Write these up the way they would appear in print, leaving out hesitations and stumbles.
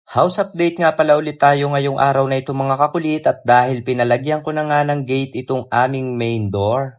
House update nga pala ulit tayo ngayong araw na ito mga kakulit at dahil pinalagyan ko na nga ng gate itong aming main door.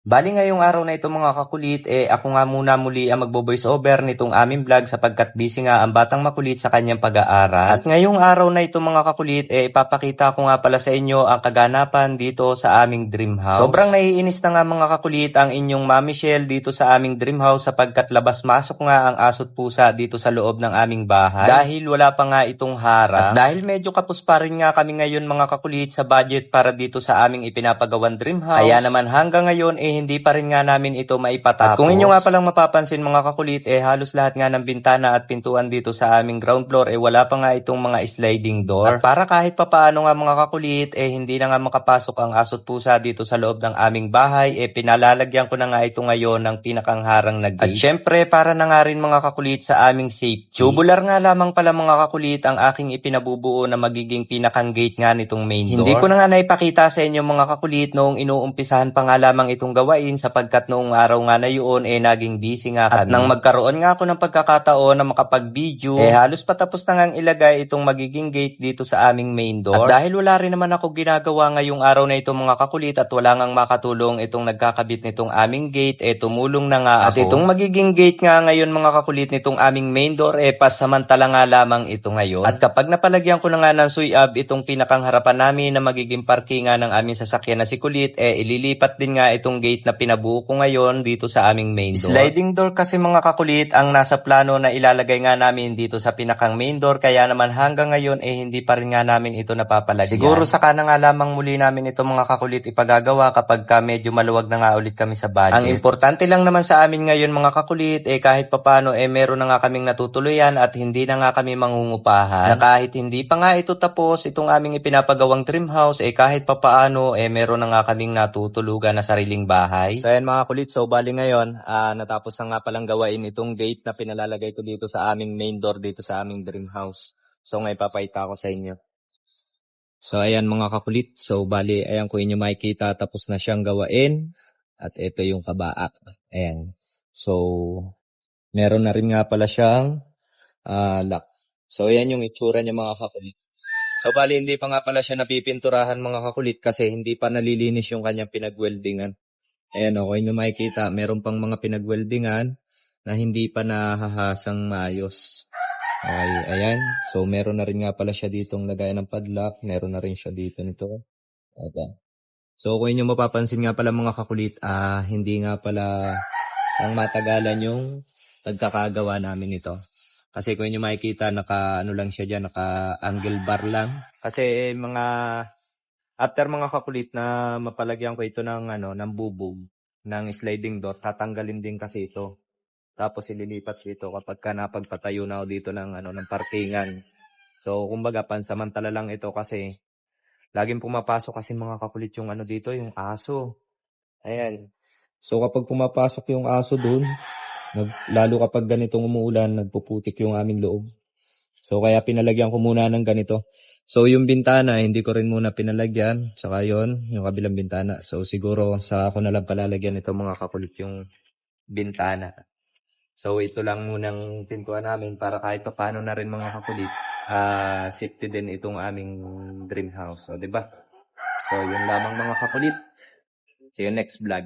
Bali ngayong araw na ito mga kakulit, ako nga muna muli ang magbo-voice over nitong aming vlog sapagkat busy nga ang batang makulit sa kanyang pag-aaral. At ngayong araw na ito mga kakulit, ipapakita ko nga pala sa inyo ang kaganapan dito sa aming dream house. Sobrang naiinis na nga mga kakulit ang inyong Mami Shell dito sa aming dream house sapagkat labas-masok nga ang aso't pusa dito sa loob ng aming bahay. Dahil wala pa nga itong harang. At dahil medyo kapos pa rin nga kami ngayon mga kakulit sa budget para dito sa aming ipinapagawang dream house. Kaya naman hanggang ngayon hindi pa rin nga namin ito maipatapos. At kung inyo nga palang mapapansin mga kakulit, halos lahat nga ng bintana at pintuan dito sa aming ground floor, wala pa nga itong mga sliding door. At para kahit papaano nga mga kakulit, hindi na nga makapasok ang aso't pusa dito sa loob ng aming bahay, pinalalagyan ko na nga ito ngayon ng pinakang harang na gate. At syempre, para na nga rin mga kakulit sa aming safety. Tubular nga lamang pala mga kakulit ang aking ipinabubuo na magiging pinakang gate nga nitong main door. Hindi ko na nga naipakita sa inyo mga kakulit noong inuumpisahan pa nga lamang itong gawain sapagkat noong araw nga na yun naging busy nga kami. At nang magkaroon nga ako ng pagkakataon na makapag-video, halos patapos na ngang ilagay itong magiging gate dito sa aming main door. At dahil wala rin naman ako ginagawa ngayong araw na ito mga kakulit at wala ngang makatulong itong nagkakabit nitong aming gate, tumulong na nga ako. At itong magiging gate nga ngayon mga kakulit nitong aming main door, pasamantala nga lamang ito ngayon. At kapag napalagyan ko na nga ng suyab itong pinakang harapan namin na magiging parkingan ng aming sasakyan na si Kulit, ililipat din nga itong gate na pinabuo ko ngayon dito sa aming main door. Sliding door kasi mga kakulit ang nasa plano na ilalagay nga namin dito sa pinakang main door, kaya naman hanggang ngayon hindi pa rin nga namin ito napapalagyan. Siguro saka na nga lamang muli namin ito mga kakulit ipagagawa kapag medyo maluwag na nga ulit kami sa budget. Ang importante lang naman sa amin ngayon mga kakulit, kahit papano meron na nga kaming natutuluyan at hindi na nga kami mangungupahan. Na kahit hindi pa nga ito tapos itong aming ipinapagawang dream house, kahit papaano meron na nga kaming natutulugan na sariling bahay. So ayan mga kulit, so bali ngayon, natapos na nga palang gawain itong gate na pinalalagay ko dito sa aming main door dito sa aming dream house. So ngayon papakita ko sa inyo. So ayan mga kakulit, so bali ayan kung inyo makikita tapos na siyang gawain. At ito yung kabaak. Ayan. So meron na rin nga pala siyang lock. So ayan yung itsura niya mga kakulit. So bali hindi pa nga pala siya napipinturahan mga kakulit kasi hindi pa nalilinis yung kanyang pinag-weldingan. Ayan o, kung inyo makikita, meron pang mga pinag-weldingan na hindi pa nahahasang maayos. Okay, ayan. So meron na rin nga pala siya ditong lagayan ng padlock. Meron na rin siya dito nito. Okay. So kung inyo mapapansin nga pala mga kakulit, hindi nga pala ang matagalan yung pagkakagawa namin ito. Kasi kung inyo makikita, naka-ano lang siya dyan, naka-angle bar lang. Kasi after mga kakulit na mapalagyan ko ito ng, ng bubog, ng sliding door, tatanggalin din kasi ito. Tapos ililipat ito kapag napagpatayo na ako dito ng, ng parkingan. So kumbaga pansamantala lang ito kasi laging pumapasok kasi mga kakulit yung dito, yung aso. Ayan. So kapag pumapasok yung aso dun, lalo kapag ganitong umuulan, nagpuputik yung aming loob. So kaya pinalagyan ko muna ng ganito. So yung bintana, hindi ko rin muna pinalagyan. Saka yon yung kabilang bintana. So siguro sa ako na lang palalagyan ito mga kakulit yung bintana. So ito lang munang pintuan namin para kahit paano na rin mga kakulit. Safety din itong aming dream house. So 'di ba? So yun lamang mga kakulit. See you next vlog.